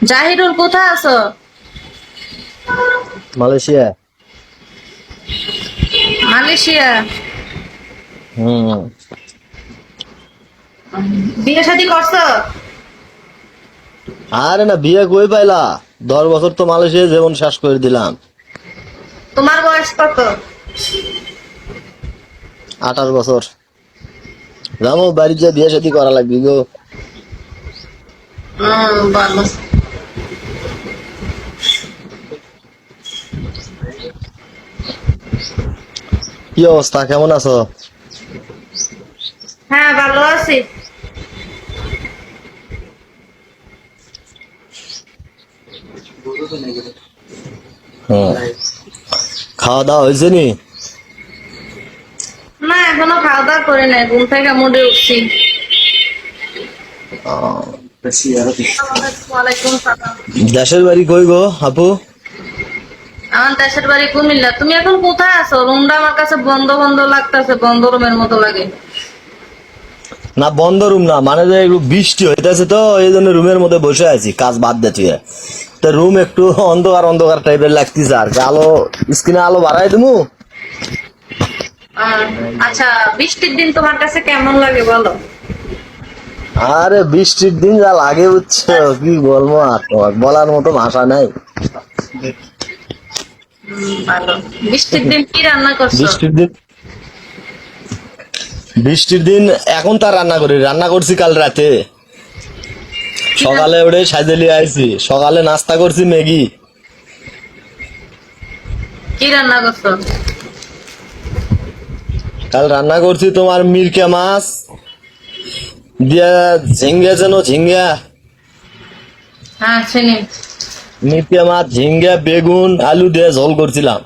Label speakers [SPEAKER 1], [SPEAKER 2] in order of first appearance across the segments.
[SPEAKER 1] জাহিরুল কোথায় আছো?
[SPEAKER 2] Malaysia.
[SPEAKER 1] Malaysia.
[SPEAKER 2] হুম।
[SPEAKER 1] বিয়ে শাদী করছো?
[SPEAKER 2] আরে না, বিয়ে কই পাইলা? 10 বছর তো মালয়েশিয়া জীবন শেষ করে দিলাম।
[SPEAKER 1] তোমার বয়স কত?
[SPEAKER 2] 28 বছর। রামো বাড়ি যা বিয়ে শাদী করা লাগবে গো।
[SPEAKER 1] ভালো।
[SPEAKER 2] কি অবস্থা, কেমন আছো?
[SPEAKER 1] হ্যাঁ, ভালো আছি।
[SPEAKER 2] হুম। খাওয়া দাওয়া হয়েছে নি?
[SPEAKER 1] না, এখনো খাওয়া দাওয়া করে নাই, ঘুম থেকে মুড়ে উঠছি। ওয়ালাইকুম সালাম।
[SPEAKER 2] দেশের বাড়ি কই গো আপু?
[SPEAKER 1] আমার দেশের বাড়ি কুমিল্লা। তুমি এখন কোথায় আছো? রুমটা আমার কাছে বন্ধ বন্ধ লাগতেছে, বন্ধ রুমের মতো লাগে।
[SPEAKER 2] না, বন্ধ রুম না, মানে যে একটু বৃষ্টি হইতেছে তো এই জন্য রুমের মধ্যে বসে আছি, কাজ বাদ দিচ্ছি। তো রুম একটু অন্ধকার অন্ধকার টাইপের লাগতেছে আর কি। আলো, স্ক্রিনে আলো বাড়াই দিমু।
[SPEAKER 1] আচ্ছা, বৃষ্টির দিন তোমার কাছে কেমন লাগে বলো?
[SPEAKER 2] আরে বৃষ্টির দিন যা লাগে বুঝছো, কি বলবো আর, তোমার বলার মতো ভাষা নাই।
[SPEAKER 1] ভালো। বৃষ্টির দিন কি রান্না করছো?
[SPEAKER 2] বৃষ্টির দিন, বৃষ্টির দিন এখন তার রান্না করি, রান্না করছি কাল রাতে। সকালে উঠে সাজে লিয়ে আইছি, সকালে নাস্তা করছি ম্যাগি।
[SPEAKER 1] কি রান্না করছো?
[SPEAKER 2] কাল রান্না করছি তোমার মিরকা মাছ দিয়া, ঝিঙ্গা যেন ঝিঙ্গা,
[SPEAKER 1] হ্যাঁ, চিনি।
[SPEAKER 2] মিরকা মাছ, ঝিঙ্গা, বেগুন, আলু দিয়ে ঝোল করছিলাম।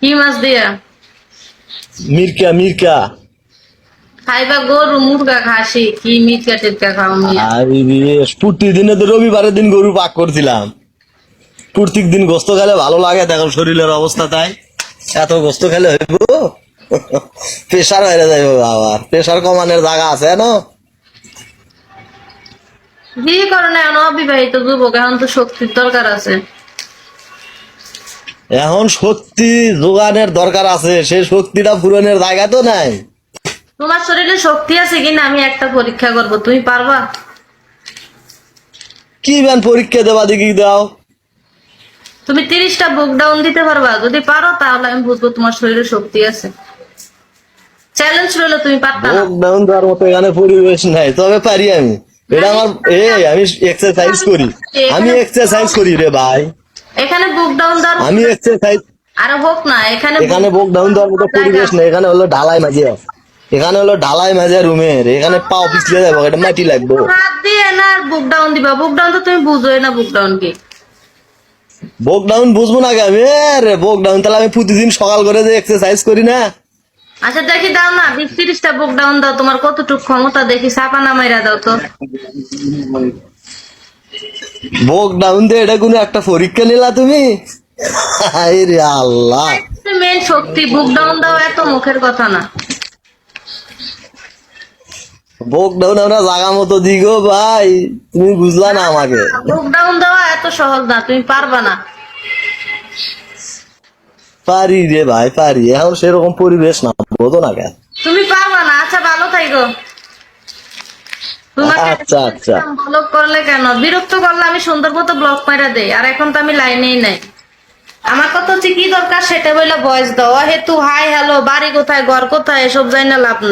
[SPEAKER 1] কি মাছ দিয়া?
[SPEAKER 2] মিরকা মিরকা।
[SPEAKER 1] খাইবা গরু, মুরগা, খাসি, কি মিটকা টিটকা খাও মিয়া?
[SPEAKER 2] আর প্রতিদিনে তো রবিবারের দিন গরু পাক করছিলাম। প্রত্যেক দিন গোস্ত খেলে ভালো লাগে, দেখো শরীরের অবস্থা তাই। এত গোস্ত খেলে হইব? প্রেশার হয়ে যাইব, আবার প্রেশার কমানোর জায়গা আছে না?
[SPEAKER 1] বিয়ে করো না, এখন অবিবাহিত যুবক, এখন তো শক্তির দরকার আছে।
[SPEAKER 2] এখন শক্তি যোগানের দরকার আছে, সেই শক্তিটা পূরণের জায়গা তো নাই।
[SPEAKER 1] তোমার শরীরে শক্তি আছে কিনা আমি একটা পরীক্ষা করব, তুমি পারবা?
[SPEAKER 2] কি ব্যান পরীক্ষা দেবা, দেখি দাও।
[SPEAKER 1] তুমি 30টা বুক ডাউন দিতে পারবা? যদি পারো তাহলে আমি বুঝবো তোমার শরীরে শক্তি আছে। চ্যালেঞ্জ রইলো, তুমি পারতা না।
[SPEAKER 2] ভোগ ডাউন দেওয়ার মতো এখানে পরিবেশ নাই, তবে পারি আমি। এটা আমার, আমি এক্সারসাইজ করি। আমি
[SPEAKER 1] এখানে
[SPEAKER 2] এক্সারসাইজ করি রে ভাই।
[SPEAKER 1] এখানে বুক ডাউন দেওয়ার
[SPEAKER 2] আমি এক্সারসাইজ,
[SPEAKER 1] আরে হোক না, এখানে
[SPEAKER 2] এখানে ভোগ ডাউন দেওয়ার মতো
[SPEAKER 1] জায়গা
[SPEAKER 2] পরিবেশ
[SPEAKER 1] আছে।
[SPEAKER 2] নেই, এখানে হলো ঢালাই মাঝে। এখানে হলো ঢালাই মাঝে রুমের, এখানে পাও পিছলে যাবো, এটা মাটি লাগবো।
[SPEAKER 1] হাত দিয়ে না আর বুক ডাউন দিবা? বুক ডাউন তো তুমি বুঝোই না, বুক ডাউন কি?
[SPEAKER 2] ভোগ ডাউন বুঝবো না আমি রে? ভোগ ডাউন তাহলে আমি প্রতিদিন সকাল করে যে এক্সারসাইজ করি না।
[SPEAKER 1] আচ্ছা দেখি, দাও না, 20-30টা বুক ডাউন দাও, তোমার কতটুকু ক্ষমতা দেখি, চাপা নামাইরা দাও তো।
[SPEAKER 2] ভোগ ডাউন দিয়ে এটা কোনো একটা পরীক্ষা নিলা তুমি? হায় রে আল্লাহ।
[SPEAKER 1] মেন শক্তি, বুক ডাউন দাও এত মুখের কথা না।
[SPEAKER 2] ভোগ ডাউন আমরা জাগা মতো দিগো ভাই, তুমি বুঝলা না আমাকে।
[SPEAKER 1] বুক ডাউন দেওয়া এত সহজ না, তুমি পারবা না।
[SPEAKER 2] পারি রে ভাই পারি, এখন সেরকম পরিবেশ না, বোঝো না কেন?
[SPEAKER 1] তুমি পারবা না। আচ্ছা ভালো থাইগো। তোমাকে
[SPEAKER 2] আচ্ছা আচ্ছা।
[SPEAKER 1] ব্লক করলে কেন? বিরক্ত করলে আমি সুন্দর মতো ব্লক মাইরা দেই, আর এখন তো আমি লাইনেই নাই। আমার কথা হচ্ছে কি দরকার সেটা বইলা ভয়েস দাও, হেতু হাই হ্যালো, বাড়ি কোথায়, ঘর কোথায়, এসব জানি না লাভ নাই।